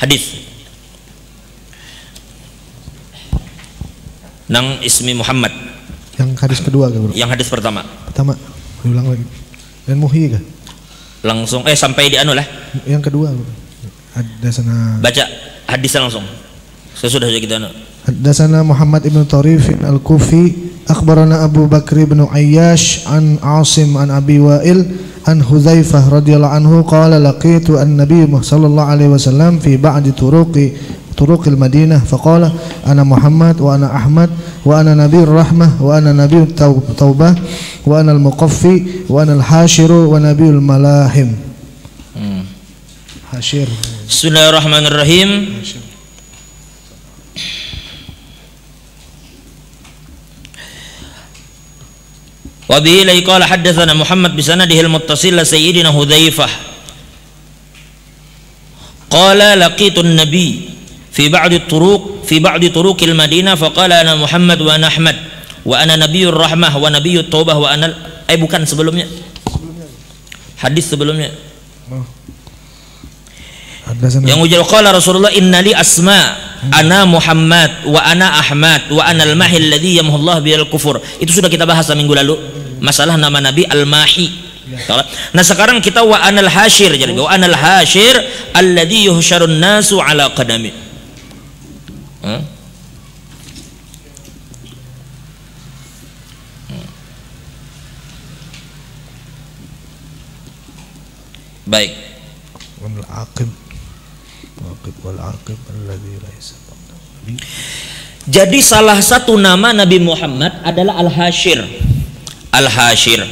hadis nang ismi Muhammad. Yang hadis kedua kah, Bro? Yang hadis pertama. Pertama, ulang lagi. Dan muhi kah? Langsung sampai di anu lah. Yang kedua, Bro. Haddatsana, baca hadisnya langsung. Sesudah kita anu. Haddatsana Muhammad ibn Tarif al-Kufi, akhbarana Abu Bakr ibn Ayyash an Asim an Abi Wa'il an Hudzaifah radhiyallahu anhu qala laqitu an-nabiy sallallahu alaihi wasallam fi ba'di طرق المدينة فقال أنا محمد وأنا أحمد وأنا نبي الرحمة وأنا نبي التوبة وأنا المقفي وأنا الحاشر ونبي الملاحم. حاشر. Bismillahirrahmanirrahim. Wabihi la qala haddatsana Muhammad bi sanadihi al-muttasil la sayyidina Hudzaifah qala laqitu an-nabiy fi ba'di turuqil Madinah faqala ana Muhammad wa ana Ahmad wa ana nabiyyur rahmah wa nabiyyut taubah wa ana bukan sebelumnya. Hadis sebelumnya. Yang ujar qala Rasulullah innali asma ana Muhammad wa ana Ahmad wa ana al-mahi alladhi yamhu Allah bil kufur. Itu sudah kita bahas minggu lalu, masalah nama Nabi al-mahi. Nah sekarang kita wa anal hashir, jadi wa anal hashir alladhi yuhsyarun nasu ala qadami. Baik. Jadi salah satu nama Nabi Muhammad adalah Al-Hashir. Al-Hashir.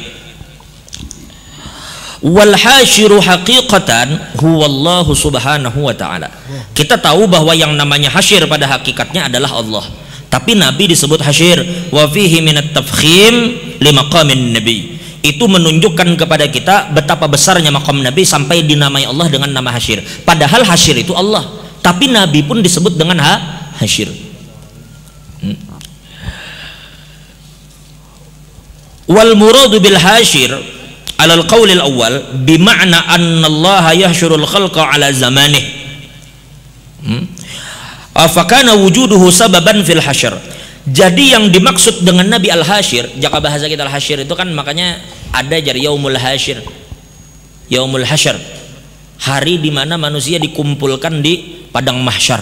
Wal hasyiru haqiqatan huwa Allah subhanahu wa ta'ala. Kita tahu bahwa yang namanya hasyir pada hakikatnya adalah Allah. Tapi Nabi disebut hasyir. Wa fihi minat tafkhim li maqamin Nabi. Itu menunjukkan kepada kita betapa besarnya maqam Nabi sampai dinamai Allah dengan nama hasyir. Padahal hasyir itu Allah, tapi Nabi pun disebut dengan hasyir. Wal muradu bil hasyir alal qawlil awal bima'na anna Allah yahsyurul khalqa ala zamanih. Fakana wujuduhu sababan fil hasyr. Jadi yang dimaksud dengan Nabi Al-Hashir, jika bahasa kita Al-Hashir itu kan makanya ada jadi Yaumul Hashir, Yaumul Hasyr, hari di mana manusia dikumpulkan di padang mahsyar.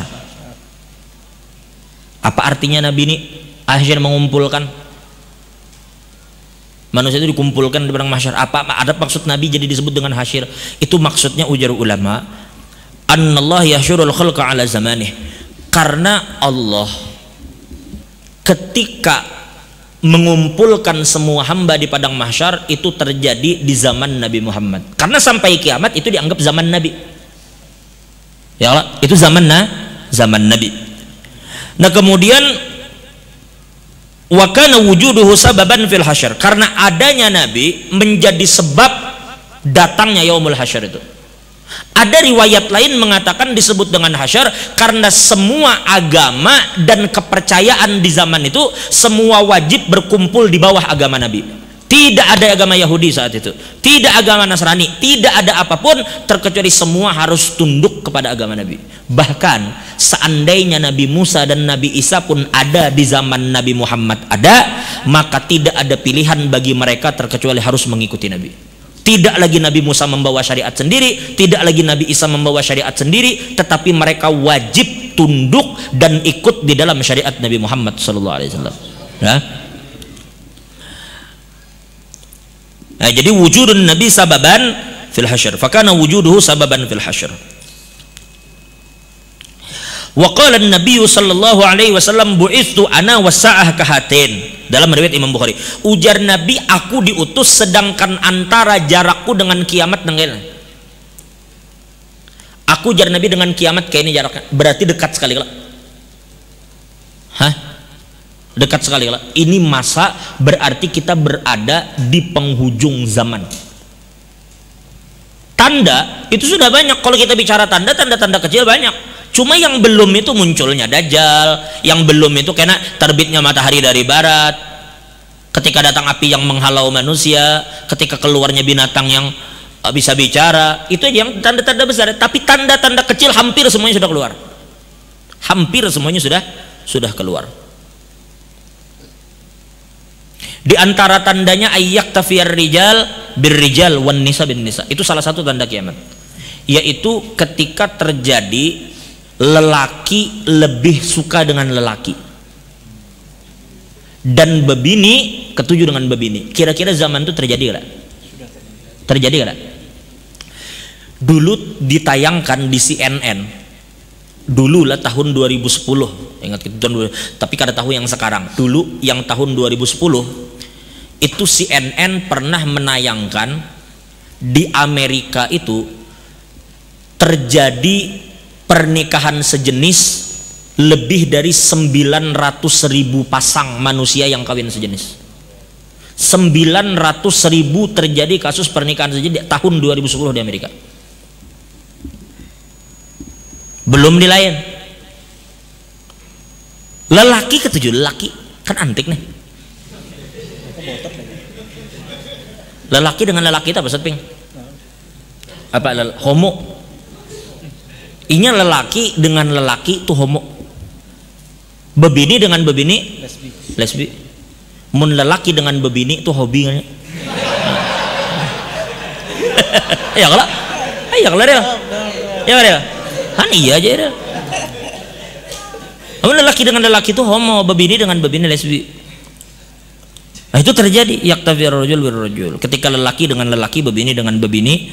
Apa artinya Nabi ini Hashir mengumpulkan? Manusia itu dikumpulkan di padang mahsyar. Apa ada maksud Nabi jadi disebut dengan Hashir? Itu maksudnya ujar ulama, annallah yahsyurul khalqa ala zamanih. Karena Allah ketika mengumpulkan semua hamba di padang mahsyar itu terjadi di zaman Nabi Muhammad. Karena sampai kiamat itu dianggap zaman Nabi. Ya Allah, itu zaman Nabi. Nah, kemudian wa kana wujuduhu sababan fil hasyr. Karena adanya Nabi menjadi sebab datangnya yaumul hasyr itu. Ada riwayat lain mengatakan disebut dengan hasyar karena semua agama dan kepercayaan di zaman itu semua wajib berkumpul di bawah agama Nabi. Tidak ada agama Yahudi saat itu, tidak agama Nasrani, tidak ada apapun terkecuali semua harus tunduk kepada agama Nabi. Bahkan seandainya Nabi Musa dan Nabi Isa pun ada di zaman Nabi Muhammad maka tidak ada pilihan bagi mereka terkecuali harus mengikuti Nabi. Tidak lagi Nabi Musa membawa syariat sendiri, tidak lagi Nabi Isa membawa syariat sendiri, tetapi mereka wajib tunduk dan ikut di dalam syariat Nabi Muhammad SAW. Nah, jadi wujudun Nabi sababan fil hasyr, fakana wujuduhu sababan fil hasyr. Wa qala an-nabiy sallallahu alaihi wasallam bu'ithu ana was-sa'ah kahatin. Dalam riwayat Imam Bukhari, ujar Nabi, aku diutus sedangkan antara jarakku dengan kiamat dengan aku ujar Nabi dengan kiamat kayak ini jaraknya, berarti dekat sekali lah. Dekat sekali lah. Ini masa berarti kita berada di penghujung zaman. Tanda itu sudah banyak. Kalau kita bicara tanda-tanda kecil banyak. Cuma yang belum itu munculnya Dajjal, yang belum itu karena terbitnya matahari dari barat, ketika datang api yang menghalau manusia, ketika keluarnya binatang yang bisa bicara, itu yang tanda-tanda besar. Tapi tanda-tanda kecil hampir semuanya sudah keluar. Hampir semuanya sudah keluar. Di antara tandanya ayyak tafiyar rijal birrijal wan nisa bin nisa. Itu salah satu tanda kiamat. Yaitu ketika terjadi lelaki lebih suka dengan lelaki dan bebini ketujuh dengan bebini. Kira-kira zaman itu terjadi nggak? Terjadi nggak? Dulu ditayangkan di CNN. Dulu lah tahun 2010. Ingat itu tahun 2010. Tapi kada tahu yang sekarang. Dulu yang tahun 2010 itu CNN pernah menayangkan di Amerika itu terjadi pernikahan sejenis lebih dari 900.000 pasang manusia yang kawin sejenis. 900.000 terjadi kasus pernikahan sejenis di tahun 2010 di Amerika. Belum di lain. Lelaki ketujuh, lelaki kan antik nih. Lelaki dengan lelaki itu apa setping? Apa homo? Inya lelaki dengan lelaki itu homo. Bebini dengan bebini lesbi. Mun lelaki dengan bebini itu hobi kan? Ya kalau, ya kalau dia, ya dia, kan iya aja dia. Mun lelaki dengan lelaki itu homo, bebini dengan bebini lesbi. Nah, itu terjadi yaktafir rajul birrajul. Ketika lelaki dengan lelaki, bebini dengan bebini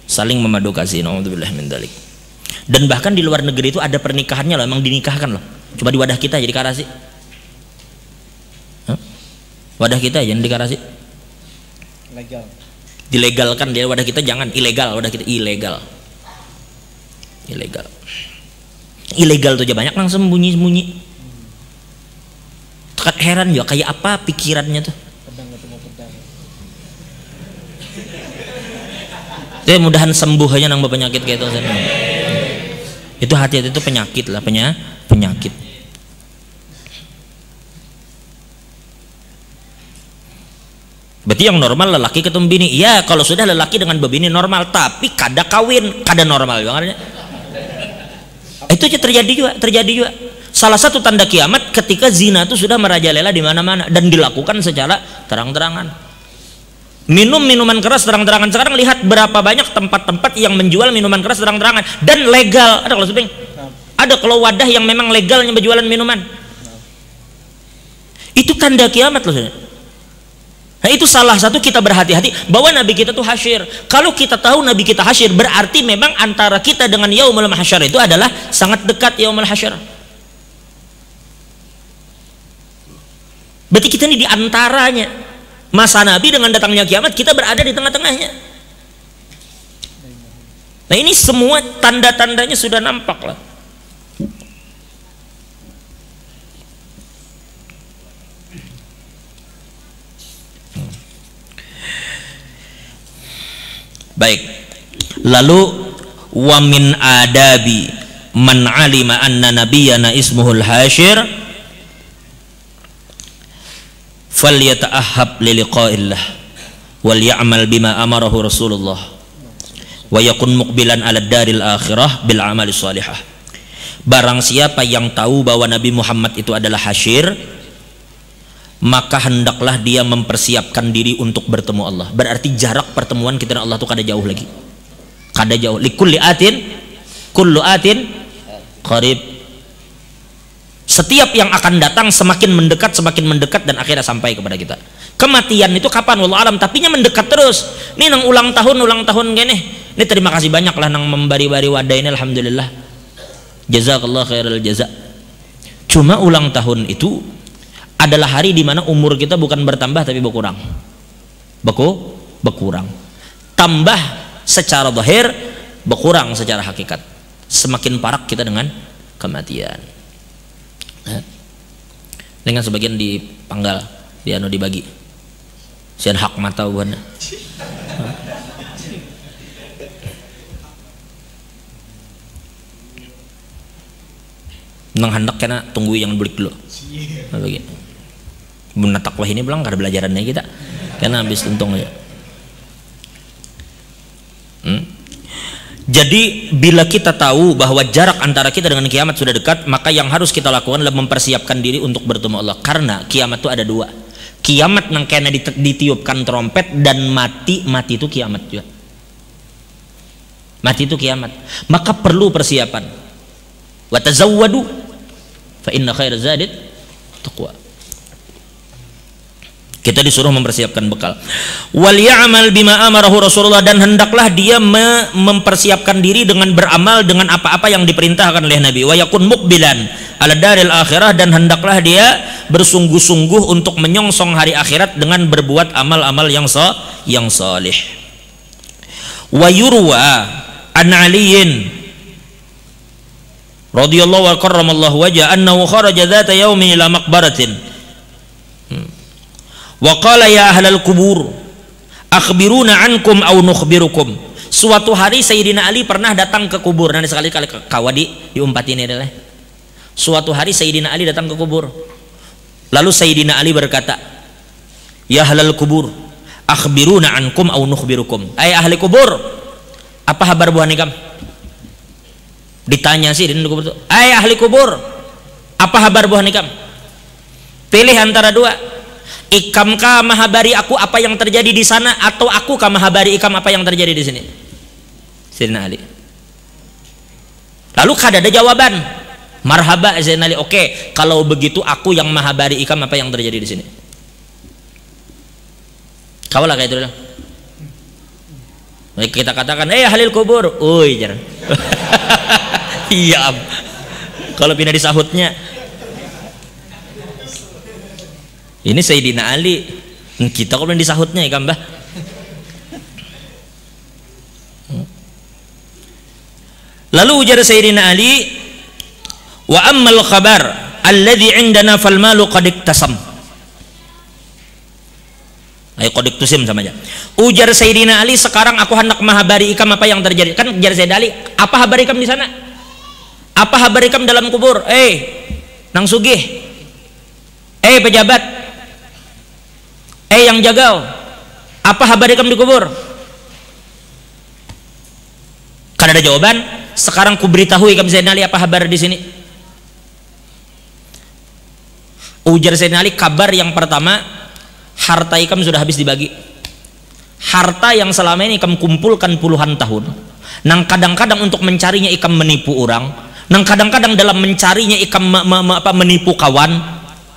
saling memadu kasih. Nauzubillah min dzalik. Dan bahkan di luar negeri itu ada pernikahannya loh, emang dinikahkan loh. Coba di wadah kita jadi karasi. Wadah kita jangan dikarasi. Legal. Dilegalkan di wadah kita, jangan ilegal, wadah kita ilegal. Ilegal. Ilegal tuh aja banyak nang sembunyi-sembunyi. Heran juga kayak apa pikirannya tuh. Mudahan sembuh aja nang penyakit kayak itu. Itu hati-hati itu penyakit lah, penyakit. Berarti yang normal lelaki ketemu bini. Ya kalau sudah lelaki dengan bebini normal, tapi kada kawin, kada normal banget. Itu aja terjadi juga. Salah satu tanda kiamat ketika zina itu sudah merajalela di mana-mana dan dilakukan secara terang-terangan. Minum minuman keras terang-terangan. Sekarang lihat berapa banyak tempat-tempat yang menjual minuman keras terang-terangan dan legal. Ada kalau sebing, ada kalau wadah yang memang legalnya berjualan minuman. Itu tanda kiamat loh. Nah itu salah satu kita berhati-hati bahwa Nabi kita tuh hasyir. Kalau kita tahu Nabi kita hasyir, berarti memang antara kita dengan yaumul mahsyar itu adalah sangat dekat yaumul mahsyar. Berarti kita ini di antaranya. Masa Nabi dengan datangnya kiamat, kita berada di tengah-tengahnya. Nah ini semua tanda-tandanya sudah nampak lah. Baik. Lalu wa min adabi man alima anna nabiyyana ismuhul hasyir falyata'ahhab li liqa'illah wal ya'mal bima amarahu Rasulullah wa yakun muqbilan 'ala daril akhirah bil amali shalihah. Barang siapa yang tahu bahwa Nabi Muhammad itu adalah hasyir, maka hendaklah dia mempersiapkan diri untuk bertemu Allah. Berarti jarak pertemuan kita dan Allah itu kada jauh lagi. Kada jauh. Likulli atin kullu atin qarib. Setiap yang akan datang semakin mendekat dan akhirnya sampai kepada kita. Kematian itu kapan wallahu alam, tapi nya mendekat terus. Ini nang ulang tahun gini. Ini terima kasih banyak lah nang membari-bari wadah ini, alhamdulillah. Jazakallah khairal jaza. Cuma ulang tahun itu adalah hari di mana umur kita bukan bertambah tapi berkurang. Berkurang. Tambah secara zahir, berkurang secara hakikat. Semakin parah kita dengan kematian. Dengan sebagian dipanggal, dibagi. Sian hak mata buana. Nang hendak kena tunggu yang balik dulu. Bagi. Bunda takwah ini bilang kada belajarannya kita. Karena habis untung aja. Jadi bila kita tahu bahwa jarak antara kita dengan kiamat sudah dekat, maka yang harus kita lakukan adalah mempersiapkan diri untuk bertemu Allah. Karena kiamat itu ada dua. Kiamat nang kena ditiupkan trompet, dan mati itu kiamat juga. Mati itu kiamat. Maka perlu persiapan. Wa tazawwadu fa inna khairaz zadi taqwa. Kita disuruh mempersiapkan bekal. Wal ya'mal bima amarahu Rasulullah, dan hendaklah dia mempersiapkan diri dengan beramal dengan apa-apa yang diperintahkan oleh Nabi. Wa yakun muqbilan ala daril akhirah, dan hendaklah dia bersungguh-sungguh untuk menyongsong hari akhirat dengan berbuat amal-amal yang salih. Wa yurwa an aliyin radhiyallahu wa karramallahu wajha annahu kharaja dzata yaumin ila maqbaratin wa qala ya ahlal kubur akhbiruna ankum aw nukhbirukum. Suatu hari Sayyidina Ali pernah datang ke kubur. Nanti sekali-kali kawadi diumpat ini adalah suatu hari Sayyidina Ali datang ke kubur. Lalu Sayyidina Ali berkata, ya ahlal kubur akhbiruna ankum aw nukhbirukum. Ay ahli kubur, apa kabar buah nikam? Ditanya sih di kubur itu, ay ahli kubur, apa kabar buah nikam? Pilih antara dua. Ikam ka mahabari aku apa yang terjadi di sana, atau aku ka mahabari ikam apa yang terjadi di sini? Sayyidina Ali. Lalu kada ada jawaban. Marhaba Sayyidina Ali. Oke, kalau begitu aku yang mahabari ikam apa yang terjadi di sini. Kaulah kayak itu lah. Kita katakan, halil kubur. Uy, jangan. Iya. Kalau pindah di sahutnya. Ini Sayyidina Ali, kita kalau di sahutnya ya Mbah. Lalu ujar Sayyidina Ali, wa ammal khabar alladhi indana fal malu qad iktasam. Ayo qad iktusim sama aja. Ujar Sayyidina Ali, sekarang aku hendak mahabari ikam apa yang terjadi. Kan ujar Sayyidina Ali, apa habar ikam di sana? Apa habar ikam dalam kubur? Nang sugih. Pejabat. Yang jagal, apa kabar ikam di kubur? Kan ada jawaban. Sekarang ku beritahu ikam Sayyidina Ali apa kabar di sini. Ujar Sayyidina Ali, kabar yang pertama, harta ikam sudah habis dibagi. Harta yang selama ini ikam kumpulkan puluhan tahun, nang kadang-kadang untuk mencarinya ikam menipu orang, nang kadang-kadang dalam mencarinya ikam menipu kawan,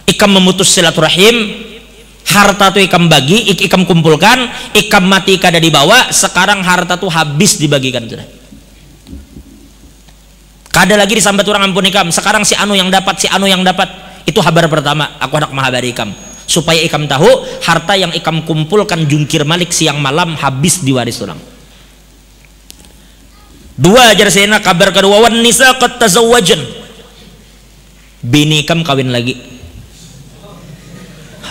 ikam memutus silaturahim. Harta tuh ikam bagi, ikam kumpulkan, ikam mati kada dibawa. Sekarang harta tuh habis dibagikan sudah. Kada lagi disambat orang ampun ikam. Sekarang si anu yang dapat, si anu yang dapat. Itu kabar pertama. Aku hendak mahabari ikam supaya ikam tahu harta yang ikam kumpulkan jungkir malik siang malam habis diwaris orang. Dua ajar Sayyidina, kabar kedua, wan nisa qad tazawwajan. Bini ikam kawin lagi.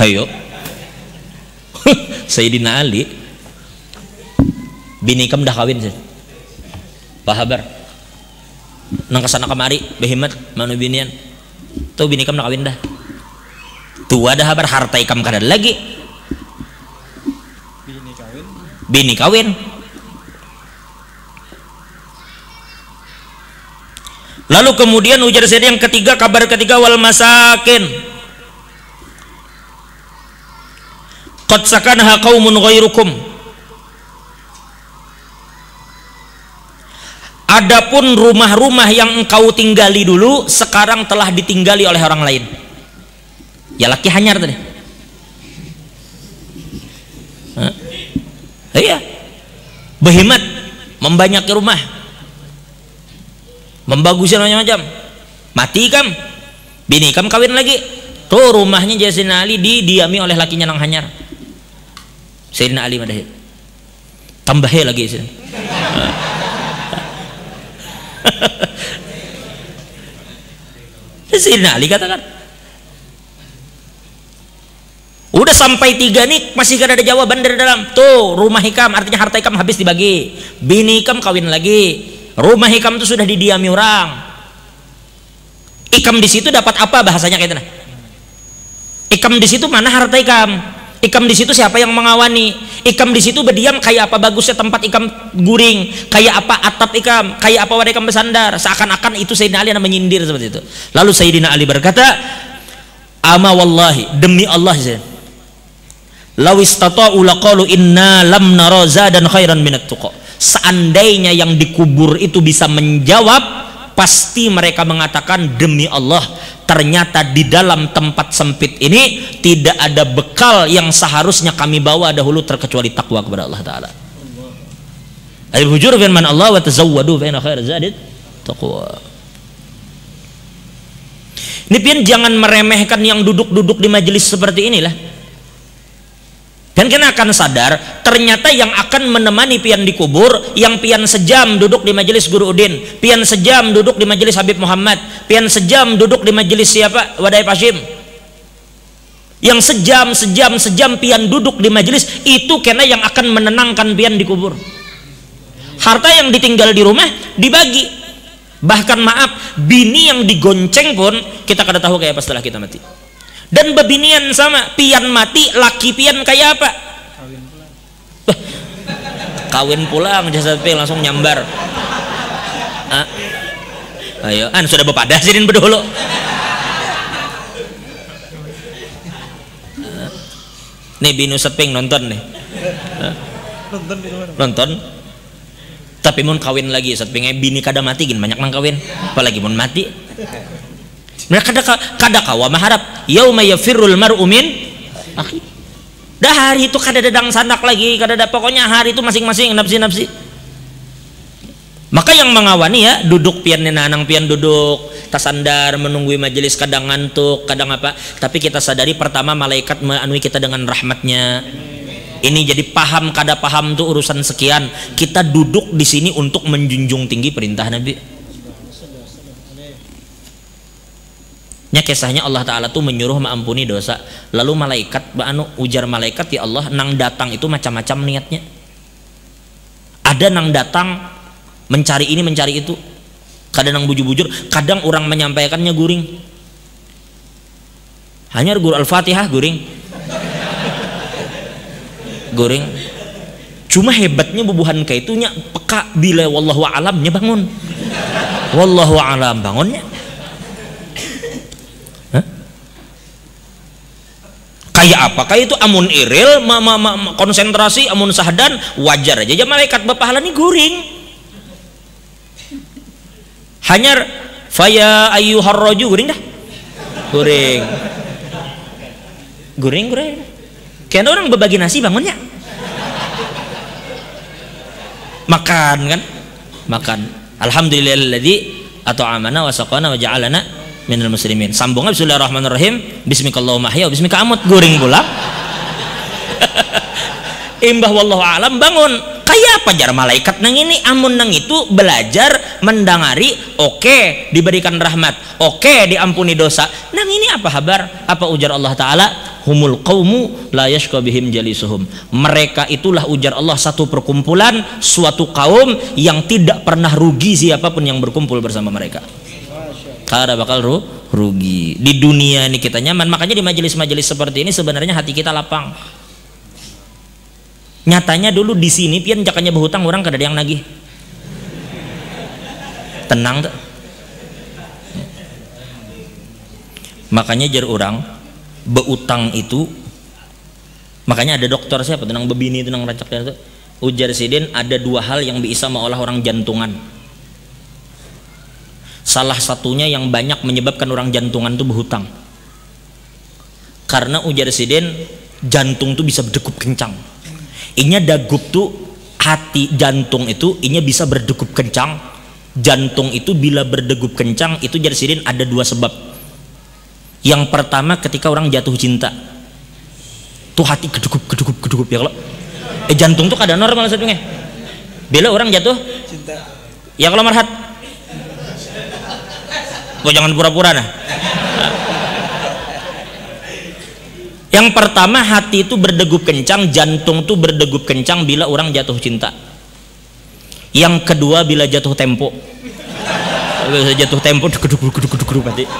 Hayo. Sayyidina Ali, bini ikam dah kawin sih. Apa kabar? Nang kesana kemari, behimat manu binian. Tuh bini ikam dah kawin dah. Tuh ada kabar harta ikam kada lagi. Bini kawin. Lalu kemudian ujar saya yang ketiga, kabar ketiga, wal masakin. Qad sakanaha qaumun ghairukum. Adapun rumah-rumah yang engkau tinggali dulu sekarang telah ditinggali oleh orang lain. Ya laki hanyar tadi. Iya. Behemat, membanyaki rumah. Membaguskan macam-macam. Mati kam. Bini kam kawin lagi. Tuh rumahnya Sayyidina Ali didiami oleh lakinya nang hanyar. Sayyidina Ali madahi tambahnya lagi sih. Sayyidina Ali katakan, udah sampai tiga nih masih gak ada jawaban dari dalam. Tuh rumah hikam, artinya harta hikam habis dibagi, bini hikam kawin lagi, rumah hikam itu sudah didiami orang. Ikam di situ dapat apa bahasanya kayak itu? Ikam di situ mana harta ikam? Ikam di situ siapa yang mengawani? Ikam di situ berdiam kayak apa bagusnya tempat ikam guring, kayak apa atap ikam, kayak apa wadah ikam bersandar. Seakan-akan itu Sayyidina Ali yang menyindir seperti itu. Lalu Sayyidina Ali berkata, "Ama wallahi, demi Allah, law istata'u laqalu inna lam nara zadan khairan minat tuqa." Seandainya yang dikubur itu bisa menjawab, pasti mereka mengatakan, demi Allah, ternyata di dalam tempat sempit ini tidak ada bekal yang seharusnya kami bawa dahulu terkecuali takwa kepada Allah Ta'ala. Al-hujur firman Allah, wa tazawwadu fa inna khairaz zadi taqwa. Ini pian jangan meremehkan yang duduk-duduk di majelis seperti inilah. Dan kena akan sadar, ternyata yang akan menemani pian di kubur, yang pian sejam duduk di majelis Guru Udin, pian sejam duduk di majelis Habib Muhammad, pian sejam duduk di majelis siapa? Wadai Hashim. Yang sejam pian duduk di majelis, itu kena yang akan menenangkan pian di kubur. Harta yang ditinggal di rumah dibagi. Bahkan maaf, bini yang digonceng pun kita kada tahu kayak apa setelah kita mati. Dan bebinian sama, pian mati, laki pian kayak apa? Kawin pulang jasad pian langsung nyambar. Ayo, sudah bepadah sidin berdulu. Nih bini Ustaz Ping nonton nih. Nonton. Tapi mun kawin lagi Ustaz Ping, bini kada mati gin banyak nang kawin, apalagi mun mati. Mereka kada kawa maharap yauma yafirrul mar'u min akhi. Dah hari itu kada dadang sanak lagi, kada ada, pokoknya hari itu masing-masing nafsi-nafsi. Maka yang mengawani ya duduk pian nenanang pian duduk tasandar menunggu majelis, kadang ngantuk, kadang apa. Tapi kita sadari pertama malaikat menanui kita dengan rahmatnya. Ini jadi paham kada paham tuh urusan sekian. Kita duduk di sini untuk menjunjung tinggi perintah Nabi. Nya kisahnya Allah Ta'ala tuh menyuruh mengampuni dosa. Lalu malaikat ujar malaikat, ya Allah, nang datang itu macam-macam niatnya. Ada nang datang mencari ini mencari itu, kadang nang bujur-bujur, kadang orang menyampaikannya guring. Hanya guru Al-Fatihah guring. Guring. Cuma hebatnya bubuhan kaitunya peka bila wallahu alamnya bangun. Wallahu alam bangunnya. Kayak apa? Kayak itu amun iril, konsentrasi, amun sahdan, wajar aja malaikat bapahala nih guring. Hanyar faya ayyuhar raju guring dah. Guring. Guring. Kayaknya orang berbagi nasi bangunnya. Makan kan? Makan. Alhamdulillahilladzi at'amana wa saqana wa ja'alana minal muslimin. Sambungnya bismillahirrahmanirrahim, bismikallahumma ahya wa bismika amut, guring pula. Imbah wallahu alam bangun. Kayak apa jar malaikat nang ini amun nang itu belajar mendangari, oke, diberikan rahmat, oke, diampuni dosa. Nang ini apa kabar? Apa ujar Allah Ta'ala? Humul qaumu la yashqa bihim jalisuhum. Mereka itulah ujar Allah satu perkumpulan, suatu kaum yang tidak pernah rugi siapapun yang berkumpul bersama mereka. Kada bakal rugi. Di dunia ini kita nyaman, makanya di majelis-majelis seperti ini sebenarnya hati kita lapang. Nyatanya dulu di sini pian jakanya berhutang orang kada ada yang nagih. Tenang tuh. Makanya jar orang beutang itu, makanya ada dokter siapa tenang bebini itu nang racak itu ujar sidin ada dua hal yang bisa mengolah orang jantungan. Salah satunya yang banyak menyebabkan orang jantungan itu berhutang. Karena ujar sidin jantung tuh bisa berdegup kencang. Inya dagup tuh hati jantung itu inya bisa berdegup kencang. Jantung itu bila berdegup kencang itu ujar sidin ada dua sebab. Yang pertama ketika orang jatuh cinta. Tuh hati gedugup ya kalau. Jantung tuh kada normal satunya. Bila orang jatuh cinta. Ya kalau marhat. Kok jangan pura-pura nah. Yang pertama hati itu berdegup kencang, jantung itu berdegup kencang bila orang jatuh cinta. Yang kedua bila jatuh tempo. Bila jatuh tempo geduk mati.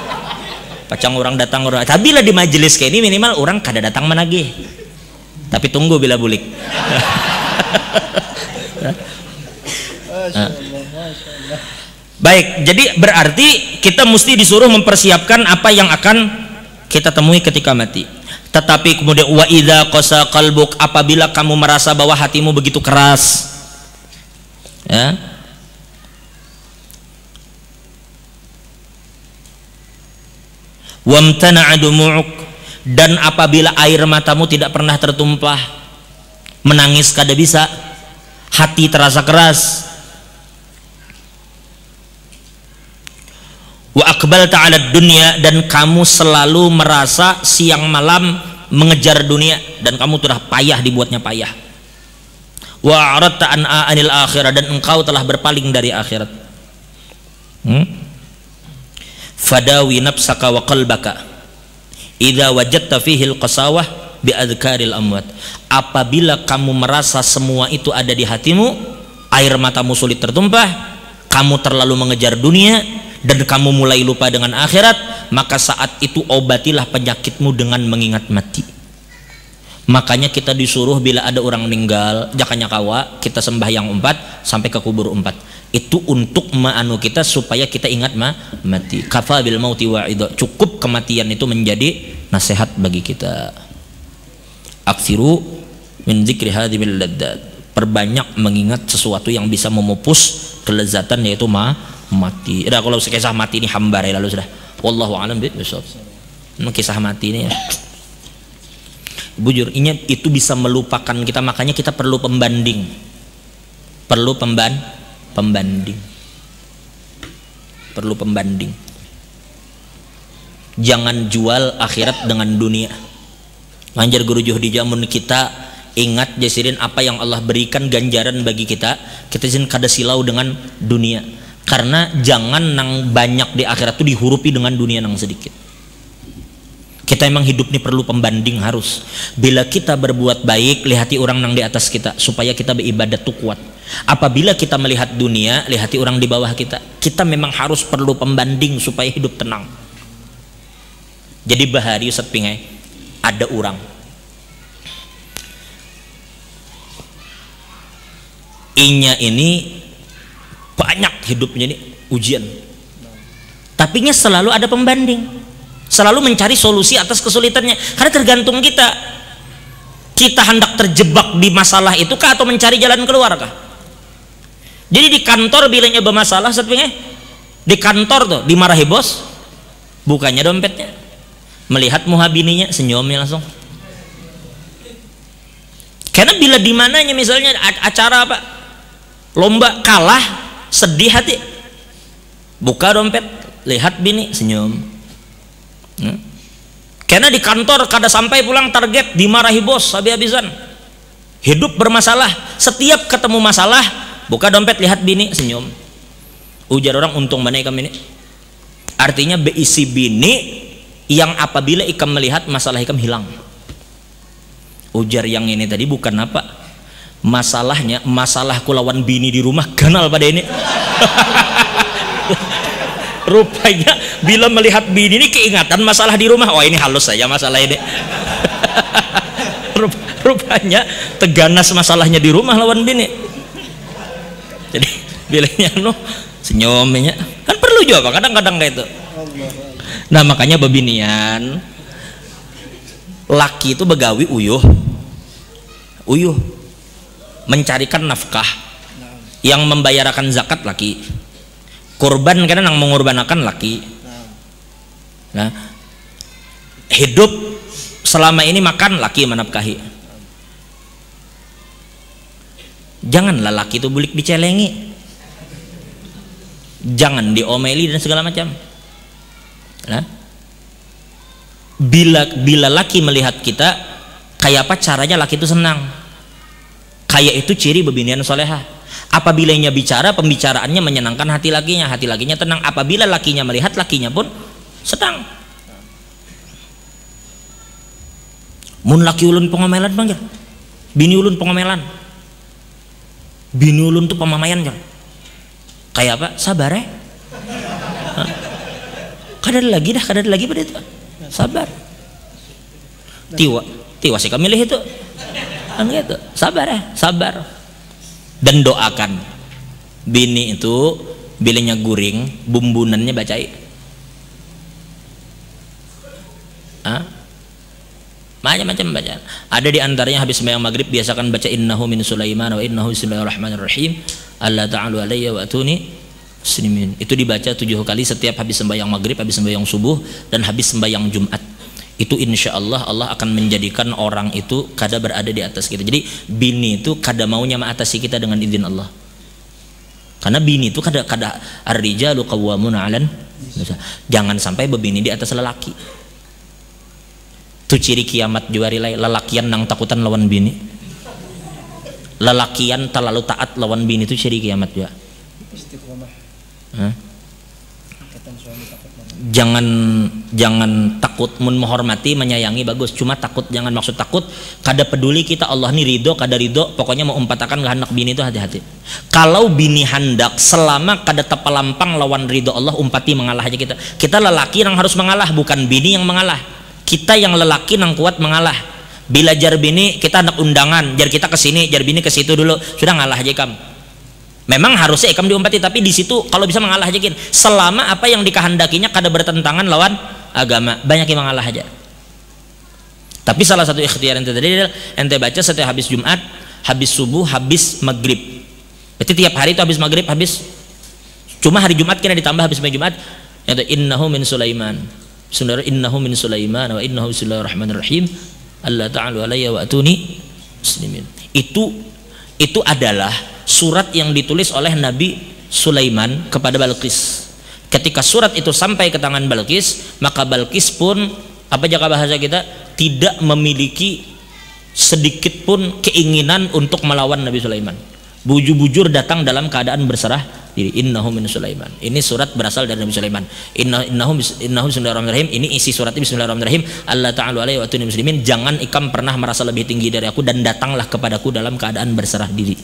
Pacang orang datang orang. Tapi bila di majelis kayak ini minimal orang kada datang menagih. Tapi tunggu bila bulik. Baik, jadi berarti kita mesti disuruh mempersiapkan apa yang akan kita temui ketika mati. Tetapi kemudian wa idza qasa qalbuk, apabila kamu merasa bahwa hatimu begitu keras, ya, wamtana'a dumu'uk, dan apabila air matamu tidak pernah tertumpah, menangis kada bisa, hati terasa keras, wa aqbalta 'ala dunya, dan kamu selalu merasa siang malam mengejar dunia dan kamu sudah payah, dibuatnya payah, wa aradta anil akhirah, dan engkau telah berpaling dari akhirat. Fadawi nafsaka wa qalbaka idza wajadta fihi al-qasawah bi adhkaril amwat. Apabila kamu merasa semua itu ada di hatimu, air matamu sulit tertumpah, kamu terlalu mengejar dunia, dan kamu mulai lupa dengan akhirat, maka saat itu obatilah penyakitmu dengan mengingat mati. Makanya kita disuruh bila ada orang meninggal, jakanya kawa kita sembahyang 4 sampai ke kubur 4. Itu untuk ma'anu kita supaya kita ingat mati. Kafa bil mauti wa'idha, cukup kematian itu menjadi nasihat bagi kita. Aksiru min dzikri hadhimil laddat, perbanyak mengingat sesuatu yang bisa memupus kelezatan, yaitu mati. Udah, kalau kisah mati ini hambar ya, lalu sudah. Wallahu a'lam bishawab. Kisah mati ini ya, bujur, ini itu bisa melupakan kita. Makanya kita perlu pembanding, perlu pembanding, perlu pembanding. Jangan jual akhirat dengan dunia. Manjar gurujuh di jamun kita ingat jasirin apa yang Allah berikan ganjaran bagi kita. Kita izin kada silau dengan dunia. Karena jangan nang banyak di akhirat itu dihurupi dengan dunia nang sedikit. Kita emang hidup ini perlu pembanding harus. Bila kita berbuat baik, lihati orang nang di atas kita supaya kita beribadat tuh kuat. Apabila kita melihat dunia, lihati orang di bawah kita. Kita memang harus perlu pembanding supaya hidup tenang. Jadi bahari Ustaz Pingai, ada orang inya ini banyak hidupnya ini ujian, tapi nya selalu ada pembanding, selalu mencari solusi atas kesulitannya. Karena tergantung kita hendak terjebak di masalah itu kah atau mencari jalan keluar kah. Jadi di kantor bilanya bermasalah, di kantor tuh dimarahi bos, bukannya dompetnya, melihat muha bininya senyumnya langsung. Karena bila di mananya misalnya acara apa, lomba kalah, sedih hati, buka dompet, lihat bini, senyum. Karena di kantor kada sampai pulang target, dimarahi bos habis-habisan, hidup bermasalah. Setiap ketemu masalah, buka dompet, lihat bini, senyum. Ujar orang, untung mana ikam ini, artinya beisi bini yang apabila ikam melihat masalah ikam hilang. Ujar yang ini tadi bukan apa masalahnya, masalahku lawan bini di rumah ganal pada ini. Rupanya bila melihat bini ini keingatan masalah di rumah, oh ini halus saja masalah ini. Rupanya teganas masalahnya di rumah lawan bini. Jadi bilanya senyumnya kan perlu juga kadang-kadang kayak itu. Nah makanya bebinian laki itu begawi uyuh mencarikan nafkah, yang membayarkan zakat laki, kurban kadang yang mengurbanakan laki. Nah, hidup selama ini makan laki menafkahi. Janganlah laki itu bulik dicelengi, jangan diomeli dan segala macam. Nah, bila laki melihat kita kayak apa caranya, laki itu senang. Kayak itu ciri bebinian solehah. Apabila nya bicara, pembicaraannya menyenangkan hati lakinya tenang. Apabila lakinya melihat, lakinya pun senang. Mun laki ulun pengomelan bang, bini ulun pengomelan, bini ulun tuh pemamayan jang. Kayak apa? Sabar ya. Kadar lagi pada itu. Sabar. Tiwa sih kami milih itu. Kan gitu. Sabar ya, sabar. Dan doakan. Bini itu bilenya guring, bumbunannya bacai. Macam-macam bacaan. Ada di antaranya habis sembahyang maghrib biasakan baca innahu min Sulaiman wa innahu bismillahirrahmanirrahim. Allah ta'alu alayya wa atuni muslimin. Itu dibaca 7 kali setiap habis sembahyang maghrib, habis sembahyang subuh, dan habis sembahyang Jumat. Itu insya Allah Allah akan menjadikan orang itu kada berada di atas kita. Jadi bini itu kada maunya mengatasi kita dengan izin Allah. Karena bini itu kada ar-rijalu qawwamuna 'alan. Jangan sampai bebini di atas lelaki. Itu ciri kiamat juari lelakian nang takutan lawan bini. Lelakian terlalu taat lawan bini itu ciri kiamat juga. Jangan takut, menghormati, menyayangi bagus, cuma takut, jangan maksud takut kada peduli kita Allah nih ridho kada ridho, pokoknya mau umpatakan ke anak bini itu hati-hati. Kalau bini hendak selama kada tepalampang lawan ridho Allah, umpati mengalah aja kita lelaki yang harus mengalah, bukan bini yang mengalah. Kita yang lelaki yang kuat mengalah. Bila jar bini kita hendak undangan, jar kita kesini, jar bini ke situ dulu, sudah ngalah aja ikam. Memang harusnya ikam diumpati, tapi di situ kalau bisa mengalah aja kin. Selama apa yang dikehendakinya kada bertentangan lawan agama, banyak yang mengalah aja. Tapi salah satu ikhtiar ente tadi ente baca setiap habis Jumat, habis subuh, habis maghrib. Berarti tiap hari itu habis maghrib, habis. Cuma hari Jumat kena ditambah habis Jumat, yaitu innahu min Sulaiman. Saudara, innahu min Sulaiman wa innahu bismillahirrahmanirrahim. Allah ta'ala alayya wa atuni muslimin. Itu adalah surat yang ditulis oleh Nabi Sulaiman kepada Balqis. Ketika surat itu sampai ke tangan Balqis, maka Balqis pun apa jaga bahasa kita tidak memiliki sedikit pun keinginan untuk melawan Nabi Sulaiman. Bujur-bujur datang dalam keadaan berserah diri. Innahu min Sulaiman. Ini surat berasal dari Nabi Sulaiman. Innahu bismillahirrahmanirrahim. Ini isi suratnya bismillahirrahmanirrahim. Allah ta'ala alaihi wa atuni muslimin. Jangan ikam pernah merasa lebih tinggi dari aku dan datanglah kepadaku dalam keadaan berserah diri.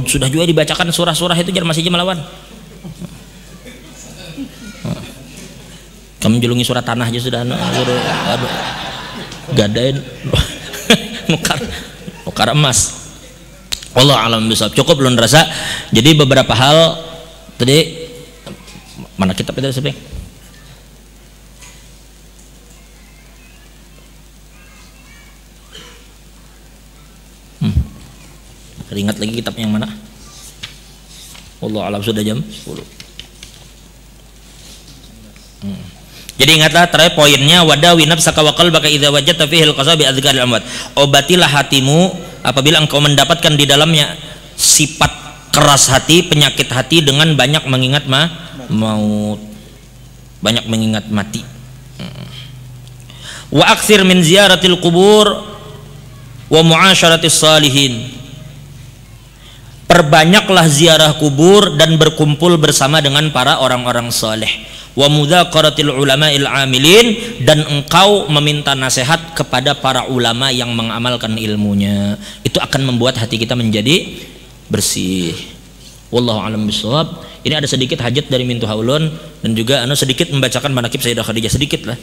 Sudah juga dibacakan surah-surah itu jangan masih melawan. Kamu julungi surat tanah aja sudah, aduh, gadain, nukar emas. Allah alam bisawab. Cukup belum rasa. Jadi beberapa hal tadi mana kitab itu sebenarnya? Ingat lagi kitabnya yang mana? Allah alam sudah jam 10. Jadi ingatlah terakhir poinnya, wadawi nafsaka wa qalbaka idza wajadta fihi al-qasa bi adzkaril amwat. Obatilah hatimu apabila engkau mendapatkan di dalamnya sifat keras hati, penyakit hati dengan banyak mengingat maut, banyak mengingat mati. Wa aktsir min ziyaratil qubur wa muasyaratis salihin. Perbanyaklah ziarah kubur dan berkumpul bersama dengan para orang-orang saleh. Wa mudzakaratil ulama'il amilin, dan engkau meminta nasihat kepada para ulama yang mengamalkan ilmunya. Itu akan membuat hati kita menjadi bersih. Wallahu a'lam bishawab. Ini ada sedikit hajat dari Mintu Haulun dan juga sedikit membacakan manaqib Sayyidah Khadijah sedikit lah.